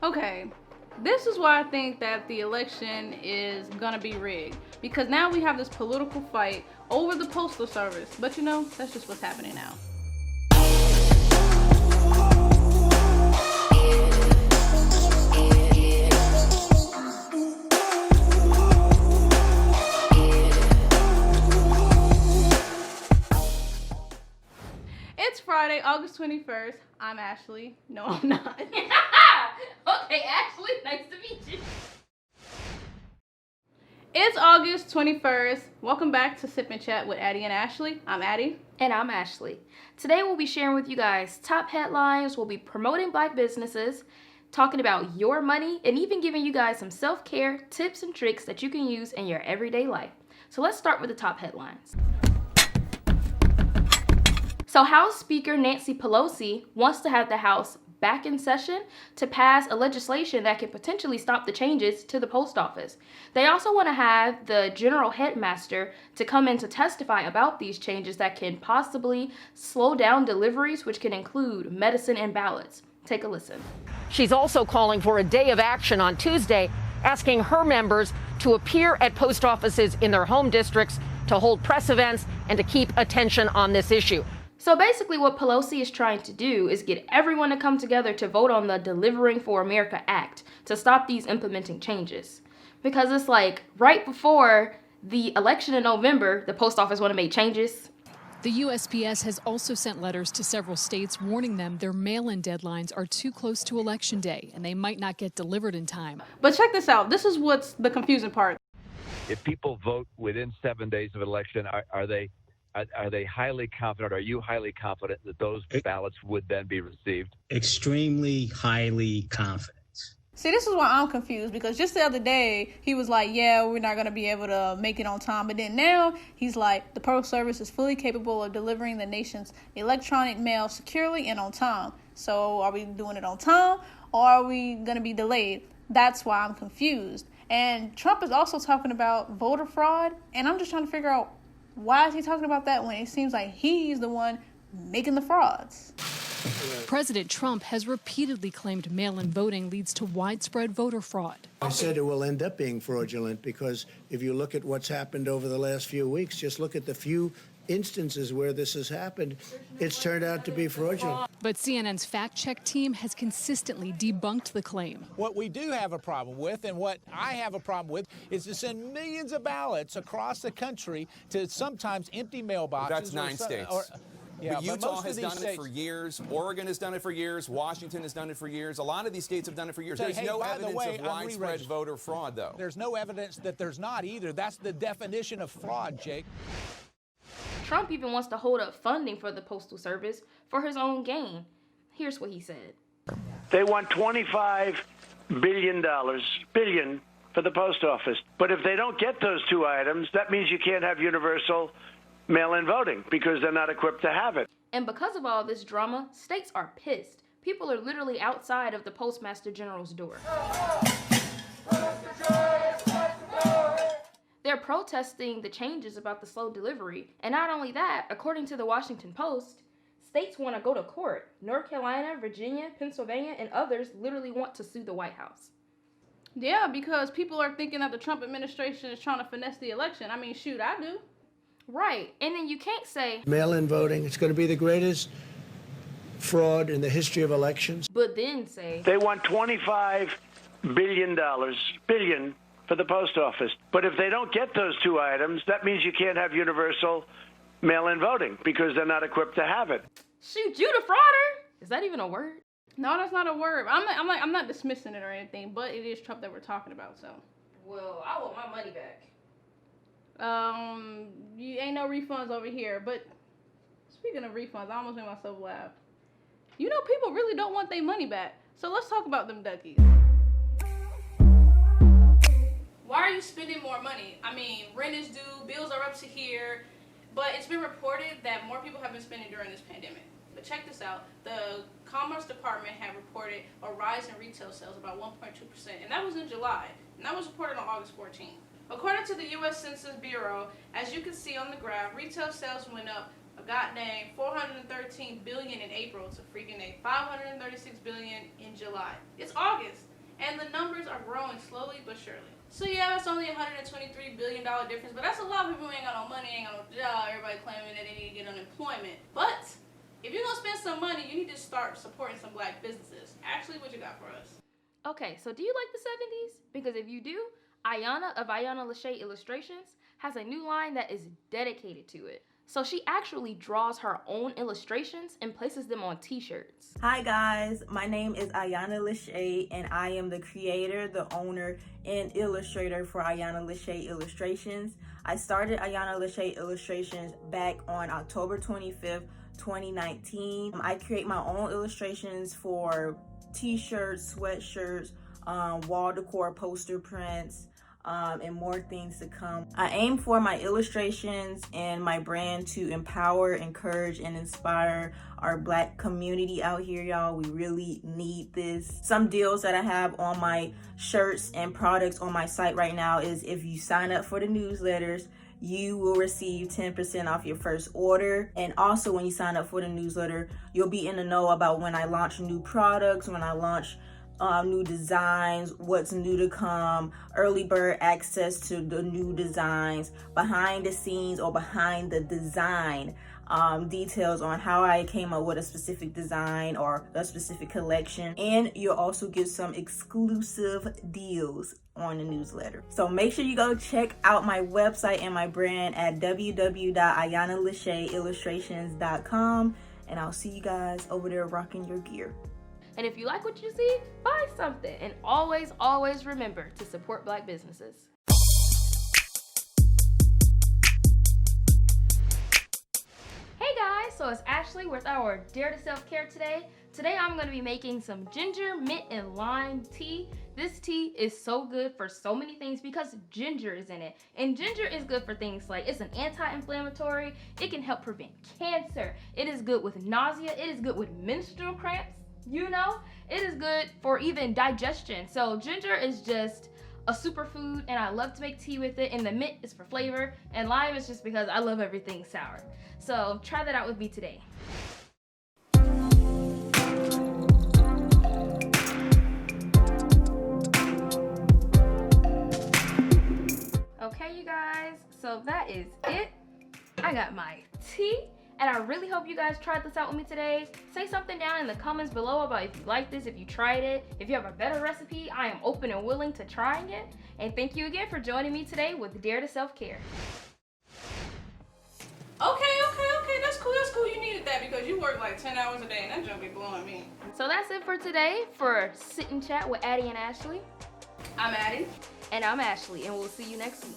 Okay, this is why I think that the election is gonna be rigged. Because now we have this political fight over the postal service. But you know, that's just what's happening now. It's Friday, August 21st. I'm Ashley. No, I'm not. Okay, Ashley, nice to meet you. It's August 21st. Welcome back to Sip and Chat with Addie and Ashley. I'm Addie. And I'm Ashley. Today we'll be sharing with you guys top headlines, we'll be promoting Black businesses, talking about your money, and even giving you guys some self-care tips and tricks that you can use in your everyday life. So let's start with the top headlines. So House Speaker Nancy Pelosi wants to have the House back in session to pass a legislation that can potentially stop the changes to the post office. They also want to have the general headmaster to come in to testify about these changes that can possibly slow down deliveries, which can include medicine and ballots. Take a listen. She's also calling for a day of action on Tuesday, asking her members to appear at post offices in their home districts, to hold press events, and to keep attention on this issue. So basically what Pelosi is trying to do is get everyone to come together to vote on the Delivering for America Act to stop these implementing changes. Because it's like right before the election in November, the post office want to make changes. The USPS has also sent letters to several states warning them their mail-in deadlines are too close to Election Day and they might not get delivered in time. But check this out. This is what's the confusing part. If people vote within 7 days of election, are they highly confident? Are you highly confident that those ballots would then be received? Extremely highly confident. See, this is why I'm confused, because just the other day, he was like, yeah, we're not going to be able to make it on time. But then now, he's like, the Postal Service is fully capable of delivering the nation's electronic mail securely and on time. So are we doing it on time, or are we going to be delayed? That's why I'm confused. And Trump is also talking about voter fraud, and I'm just trying to figure out, why is he talking about that when it seems like he's the one making the frauds? President Trump has repeatedly claimed mail-in voting leads to widespread voter fraud. I said it will end up being fraudulent because if you look at what's happened over the last few weeks, just look at the few instances where this has happened, it's turned out to be fraudulent. But CNN's fact-check team has consistently debunked the claim. What we do have a problem with, and what I have a problem with, is to send millions of ballots across the country to sometimes empty mailboxes. That's 9 states. Yeah, but Utah has done states, it for years. Oregon has done it for years. Washington has done it for years. A lot of these states have done it for years. There's no evidence of widespread voter fraud, though. There's no evidence that there's not either. That's the definition of fraud, Jake. Trump even wants to hold up funding for the Postal Service for his own gain. Here's what he said. They want $25 billion for the post office. But if they don't get those two items, that means you can't have universal mail-in voting because they're not equipped to have it. And because of all this drama, states are pissed. People are literally outside of the Postmaster General's door. They're protesting the changes about the slow delivery. And not only that, according to the Washington Post, states want to go to court. North Carolina, Virginia, Pennsylvania, and others literally want to sue the White House. Yeah, because people are thinking that the Trump administration is trying to finesse the election. I mean, shoot, I do. Right. And then you can't say Mail-in voting, it's going to be the greatest fraud in the history of elections. But then say they want $25 billion for the post office. But if they don't get those two items, that means you can't have universal mail-in voting because they're not equipped to have it. Shoot, you the frauder? Is that even a word? No, that's not a word. I'm not dismissing it or anything, but it is Trump that we're talking about, so. Well, I want my money back. You ain't no refunds over here, but speaking of refunds, I almost made myself laugh. You know, people really don't want their money back, so let's talk about them Duckies. Why are you spending more money? I mean, rent is due, bills are up to here, but it's been reported that more people have been spending during this pandemic. But check this out. The Commerce Department had reported a rise in retail sales about 1.2%, and that was in July, and that was reported on August 14th. According to the U.S. Census Bureau, as you can see on the graph, retail sales went up a goddamn $413 billion in April to freaking $536 billion in July. It's August. and the numbers are growing slowly but surely. So yeah, that's only $123 billion difference, but that's a lot of people who ain't got no money, ain't got no job, everybody claiming that they need to get unemployment. But if you're gonna spend some money, you need to start supporting some black businesses. Ashley, what you got for us? Okay, so do you like the 70s? Because if you do, Ayana of Ayana Lachey Illustrations has a new line that is dedicated to it. So she actually draws her own illustrations and places them on t-shirts. Hi guys, my name is Ayana Lachey and I am the creator, the owner, and illustrator for Ayana Lachey Illustrations. I started Ayana Lachey Illustrations back on October 25th, 2019. I create my own illustrations for t-shirts, sweatshirts, wall decor, poster prints, and more things to come. I aim for my illustrations and my brand to empower, encourage, and inspire our black community out here, y'all. We really need this. Some deals that I have on my shirts and products on my site right now is if you sign up for the newsletters, you will receive 10% off your first order. And also when you sign up for the newsletter, you'll be in the know about when I launch new products, when I launch new designs, what's new to come, early bird access to the new designs, behind the scenes or behind the design, details on how I came up with a specific design or a specific collection. And you'll also get some exclusive deals on the newsletter. So make sure you go check out my website and my brand at www.ayanalacheyillustrations.com, and I'll see you guys over there rocking your gear. And if you like what you see, buy something. And always, always remember to support black businesses. Hey guys, so it's Ashley with our Dare to Self-Care today. Today I'm going to be making some ginger, mint, and lime tea. This tea is so good for so many things because ginger is in it. And ginger is good for things like it's an anti-inflammatory, it can help prevent cancer, it is good with nausea, it is good with menstrual cramps. You know, it is good for even digestion. So ginger is just a superfood and I love to make tea with it. And the mint is for flavor and lime is just because I love everything sour. So try that out with me today. Okay, you guys, so that is it. I got my tea. And I really hope you guys tried this out with me today. Say something down in the comments below about if you like this, if you tried it. If you have a better recipe, I am open and willing to trying it. And thank you again for joining me today with Dare to Self-Care. Okay, that's cool. You needed that because you work like 10 hours a day and that junk be blowing me. So that's it for today for Sit and Chat with Addie and Ashley. I'm Addie. And I'm Ashley, and we'll see you next week.